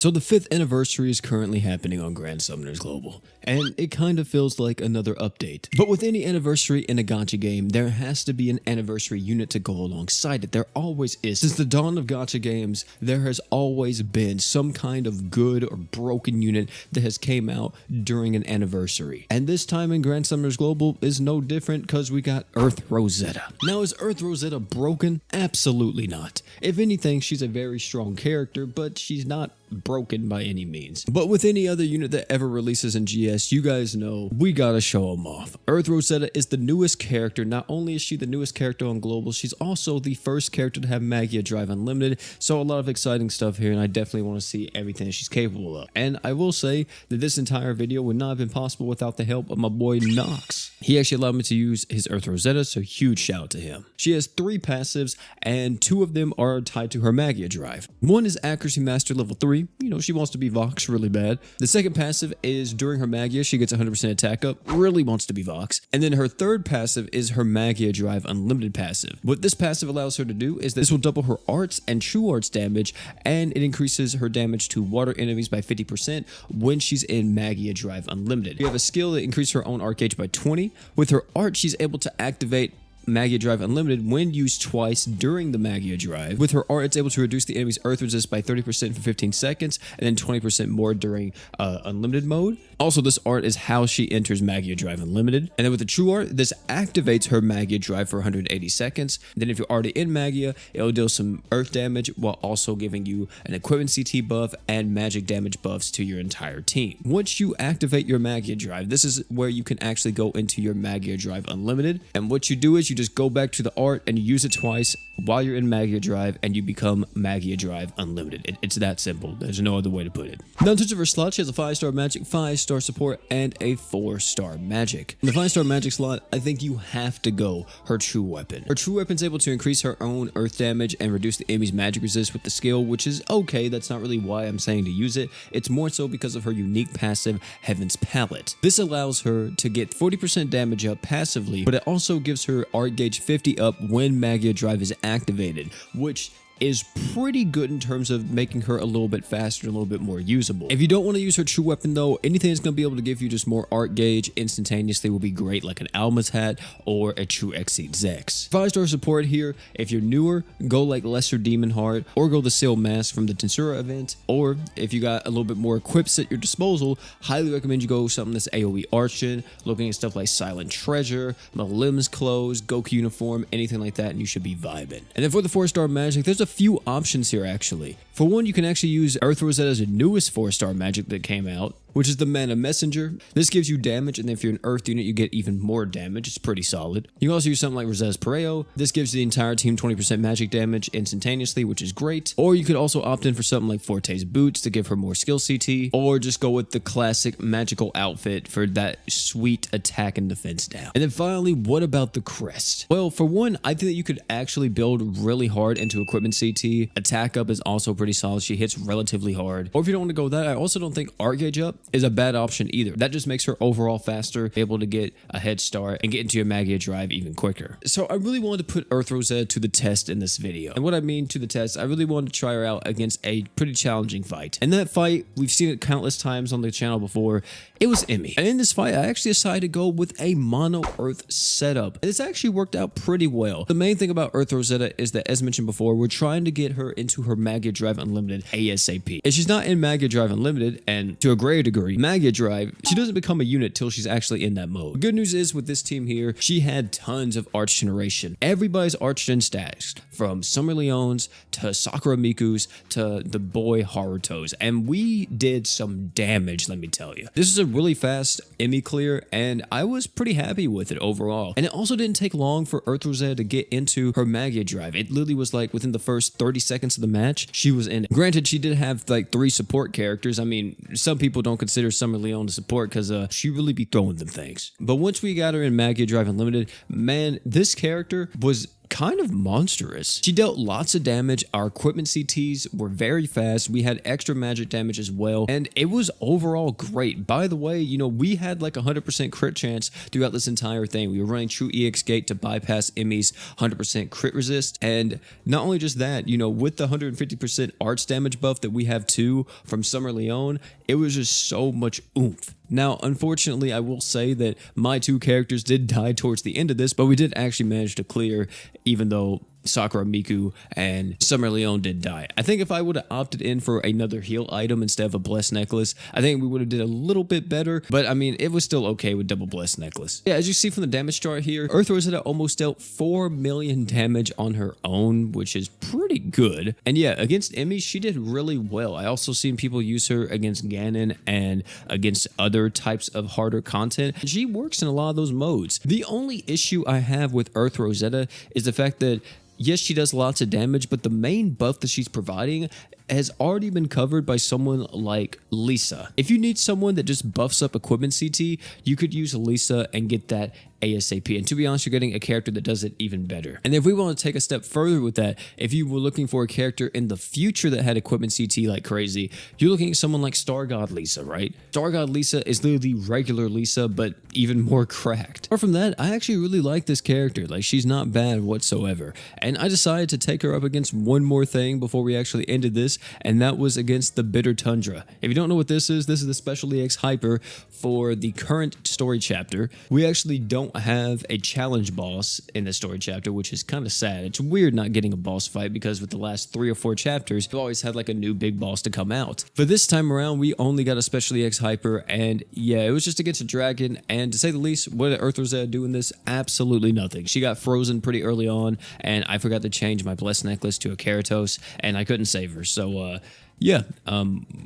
So the 5th anniversary is currently happening on Grand Summoners Global, and it kind of feels like another update. But with any anniversary in a gacha game, there has to be an anniversary unit to go alongside it. There always is. Since the dawn of gacha games, there has always been some kind of good or broken unit that has came out during an anniversary. And this time in Grand Summoners Global is no different because we got Earth Rosetta. Now, is Earth Rosetta broken? Absolutely not. If anything, she's a very strong character, but she's not broken by any means. But with any other unit that ever releases in GS, you guys know we gotta show them off. Earth Rosetta is the newest character. Not only is she the newest character on Global, she's also the first character to have Magia Drive Unlimited. So a lot of exciting stuff here, and I definitely want to see everything that she's capable of. And I will say that this entire video would not have been possible without the help of my boy Nox. He actually allowed me to use his Earth Rosetta, so huge shout out to him. She has 3 passives, and 2 of them are tied to her Magia Drive. One is Accuracy Master level 3. You know, she wants to be Vox really bad. The second passive is during her Magia, she gets 100% attack up, really wants to be Vox. And then her third passive is her Magia Drive Unlimited passive. What this passive allows her to do is this will double her arts and true arts damage, and it increases her damage to water enemies by 50% when she's in Magia Drive Unlimited. We have a skill that increases her own arc gauge by 20. With her art, she's able to activate Magia Drive Unlimited when used twice during the Magia Drive. With her art, it's able to reduce the enemy's earth resist by 30% for 15 seconds and then 20% more during unlimited mode. Also, this art is how she enters Magia Drive Unlimited. And then with the true art, this activates her Magia Drive for 180 seconds. Then if you're already in Magia, it'll deal some earth damage while also giving you an equipment CT buff and magic damage buffs to your entire team. Once you activate your Magia Drive, this is where you can actually go into your Magia Drive Unlimited. And what you do is you just go back to the art and you use it twice while you're in Magia Drive, and you become Magia Drive Unlimited. It's that simple. There's no other way to put it. Now, in terms of her slot, she has a 5-star magic, 5-star support, and a 4-star magic. In the 5-star magic slot, I think you have to go her true weapon. Her true weapon is able to increase her own earth damage and reduce the enemy's magic resist with the skill, which is okay. That's not really why I'm saying to use it. It's more so because of her unique passive, Heaven's Palette. This allows her to get 40% damage up passively, but it also gives her arc gauge 50 up when Magia Drive is activated, which is pretty good in terms of making her a little bit faster, a little bit more usable. If you don't want to use her true weapon though, anything that's going to be able to give you just more arc gauge instantaneously will be great, like an Alma's hat or a true Exceed Zex. 5-star support here, if you're newer, go like Lesser Demon Heart, or go the Seal Mask from the Tensura event, or if you got a little bit more equips at your disposal, highly recommend you go something that's AoE Archon, looking at stuff like Silent Treasure, Limbs Clothes, Goku Uniform, anything like that, and you should be vibing. And then for the 4-star magic, there's a few options here actually. For one, you can actually use Earth Rosetta's newest 4-star magic that came out, which is the Mana Messenger. This gives you damage, and if you're an Earth unit, you get even more damage. It's pretty solid. You can also use something like Rosetta's Pareo. This gives the entire team 20% magic damage instantaneously, which is great. Or you could also opt in for something like Forte's Boots to give her more skill CT, or just go with the classic magical outfit for that sweet attack and defense down. And then finally, what about the crest? Well, for one, I think that you could actually build really hard into equipment CT. Attack up is also pretty solid. She hits relatively hard. Or if you don't want to go with that, I also don't think arc gauge up is a bad option either. That just makes her overall faster, able to get a head start and get into your Magia Drive even quicker. So I really wanted to put Earth Rosetta to the test in this video. And what I mean to the test, I really wanted to try her out against a pretty challenging fight. And that fight, we've seen it countless times on the channel before. It was Emmy. And in this fight, I actually decided to go with a mono Earth setup. And it's actually worked out pretty well. The main thing about Earth Rosetta is that, as mentioned before, we're trying to get her into her Magia Drive Unlimited ASAP. If she's not in Magia Drive Unlimited, and to a greater degree, Magia Drive, she doesn't become a unit till she's actually in that mode. The good news is with this team here, she had tons of arch generation. Everybody's arch gen stacks, from Summer Leon's to Sakura Miku's to the boy Haruto's, and we did some damage, let me tell you. This is a really fast Emmy clear, and I was pretty happy with it overall. And it also didn't take long for Earth Rosetta to get into her Magia Drive. It literally was like within the first 30 seconds of the match, she was in it. Granted, she did have like 3 support characters. I mean, some people don't consider Summer Leon to support because she really be throwing them things. But once we got her in Magia Drive Unlimited, man, this character was kind of monstrous. She dealt lots of damage. Our equipment CTs were very fast. We had extra magic damage as well, and it was overall great. By the way, you know, we had like 100% crit chance throughout this entire thing. We were running true EX gate to bypass Emmy's 100% crit resist, and not only just that, you know, with the 150% arts damage buff that we have too from Summer Leon, it was just so much oomph. Now, unfortunately, I will say that my two characters did die towards the end of this, but we did actually manage to clear, even though Sakura Miku and Summer Leon did die. I think if I would have opted in for another heal item instead of a blessed necklace, I think we would have did a little bit better, but I mean, it was still okay with double blessed necklace. Yeah, as you see from the damage chart here, Earth Rosetta almost dealt 4 million damage on her own, which is pretty good. And yeah, against Emmy, she did really well. I also seen people use her against Ganon and against other types of harder content. She works in a lot of those modes. The only issue I have with Earth Rosetta is the fact that yes, she does lots of damage, but the main buff that she's providing has already been covered by someone like Lisa. If you need someone that just buffs up equipment CT, you could use Lisa and get that ASAP. And to be honest, you're getting a character that does it even better. And if we want to take a step further with that, if you were looking for a character in the future that had equipment CT like crazy, you're looking at someone like Star God Lisa, right? Star God Lisa is literally regular Lisa, but even more cracked. Apart from that, I actually really like this character. Like, she's not bad whatsoever. And I decided to take her up against one more thing before we actually ended this, and that was against the Bitter Tundra. If you don't know what this is the Special EX Hyper for the current story chapter. We actually don't have a challenge boss in the story chapter, which is kind of sad. It's weird not getting a boss fight because with the last 3 or 4 chapters, we've always had like a new big boss to come out. But this time around, we only got a Special EX Hyper, and yeah, it was just against a dragon, and to say the least, what did Earth Rosetta do in this? Absolutely nothing. She got frozen pretty early on, and I forgot to change my blessed necklace to a Keratos, and I couldn't save her, so yeah,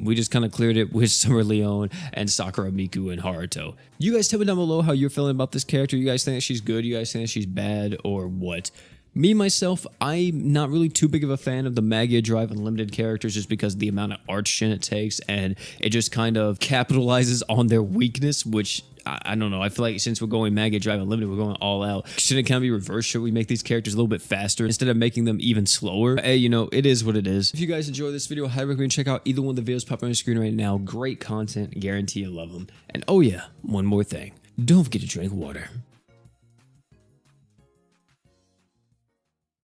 we just kind of cleared it with Summer Leon and Sakura Miku and Haruto. You guys tell me down below how you're feeling about this character. You guys think that she's good? You guys think that she's bad, or what? Me, myself, I'm not really too big of a fan of the Magia Drive Unlimited characters just because of the amount of arch gen it takes, and it just kind of capitalizes on their weakness, which I don't know. I feel like since we're going Magia Drive Unlimited, we're going all out. Shouldn't it kind of be reversed? Should we make these characters a little bit faster instead of making them even slower? Hey, you know, it is what it is. If you guys enjoy this video, I highly recommend check out either one of the videos popping on your screen right now. Great content. Guarantee you love them. And oh yeah, one more thing. Don't forget to drink water.